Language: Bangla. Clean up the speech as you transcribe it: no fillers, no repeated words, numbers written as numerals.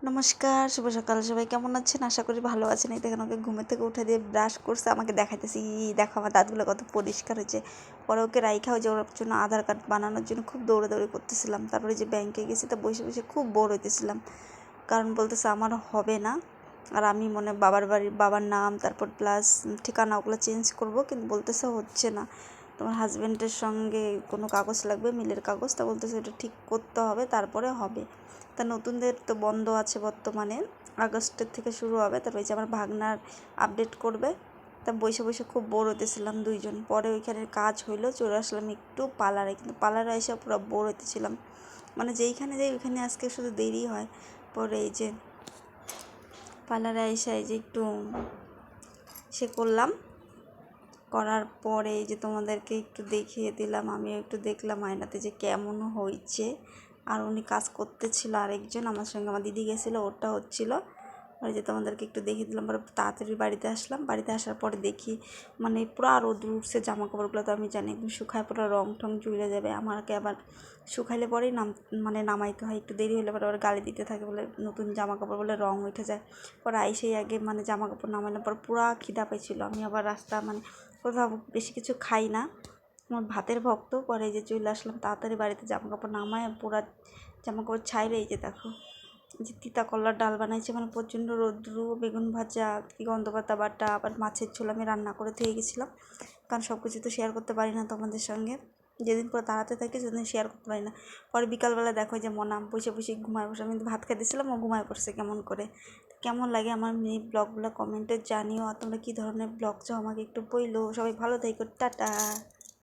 নমস্কার, শুভ সকাল। সবাই কেমন আছেন? আশা করি ভালো আছেন। এই দেখেন ওকে ঘুমের থেকে উঠে দিয়ে ব্রাশ করছে, আমাকে দেখাইতেছে, দেখো আমার দাঁতগুলো কত পরিষ্কার হয়েছে। পরে ওকে রাইখা ওই যে ওর জন্য আধার কার্ড বানানোর জন্য খুব দৌড়াদৌড়ি করতেছিলাম। তারপরে যে ব্যাংকে গেছি, তা বসে বসে খুব বোর হইতেছিলাম, কারণ বলতেছে আমার হবে না। আর আমি বাবার নাম, তারপর প্লাস ঠিকানা ওগুলো চেঞ্জ করব, কিন্তু বলতেছে হচ্ছে না। তোমার হাজব্যান্ডের সঙ্গে কোনো কাগজ লাগবে, মিলের কাগজ। তা বলতেছে এটা ঠিক করতে হবে, তারপরে হবে। তা নতুনদের তো বন্ধ আছে বর্তমানে, আগস্টের থেকে শুরু হবে। তারপরে যে আমার ভাগনার আপডেট করবে। তা বসে বসে খুব বোর হতেছিলাম দুইজন। পরে ওইখানের কাজ হইলো, চলে আসলাম একটু পার্লারে, কিন্তু পার্লারে এসে পুরো বোর হতেছিলাম। মানে যেইখানে যাই ওইখানে আজকে শুধু দেরি হয়। পরে এই যে পার্লারে এসে এই যে একটু সে করলাম, করার পরে এই যে তোমাদেরকে একটু দেখিয়ে দিলাম, আমিও একটু দেখলাম আয়নাতে যে কেমন হয়েছে। আর উনি কাজ করতেছিল, আরেকজন আমার সঙ্গে আমার দিদি গেছিলো, ওটা হচ্ছিলো। ওই যে তোমাদেরকে একটু দেখিয়ে দিলাম। পরে তাড়াতাড়ি বাড়িতে আসলাম। বাড়িতে আসার পরে দেখি মানে পুরো রোদ উঠছে, জামা কাপড়গুলো তো আমি জানি একদম শুকায় পুরো রং ঠং চুলে যাবে। আমাকে আবার শুকাইলে পরেই নামাইতে হয়, একটু দেরি হলে পরে আবার গালি দিতে থাকে, বলে নতুন জামা কাপড় বলে রং উঠে যায়। পরে আইসেই আগে জামা কাপড় নামাইলাম। পর পুরা খিদা পাইছিল, আমি আবার রাস্তা কোথাও বেশি কিছু খাই না, আমার ভাতের ভক্ত। পরে এই যে চলে আসলাম তাড়াতাড়ি বাড়িতে, জামা কাপড় নামায় পুরা জামা কাপড় ছাইরে এই যে দেখো যে তিতা করলার ডাল বানাইছে, প্রচণ্ড রৌদ্রু, বেগুন ভাজা, গন্ধপাতা বাটা, আবার মাছের ঝোল আমি রান্না করে দিয়ে গেছিলাম, কারণ সব কিছু তো শেয়ার করতে পারি না তোমাদের সঙ্গে। যেদিন পুরো তাড়াতে থাকে সেদিন শেয়ার করতে পারি না। পরে বিকালবেলা দেখো যে মনাম বসে বসে ঘুমায় বসে, আমি ভাত খাইতেছিলাম, ও ঘুমায় পড়ছে কেমন করে। কেমন লাগে আমার মিনি ব্লগগুলো কমেন্টে জানিও, আর তোমরা কী ধরনের ব্লগ চাও আমাকে একটু বইলো। সবাই ভালো থেকো, টাটা।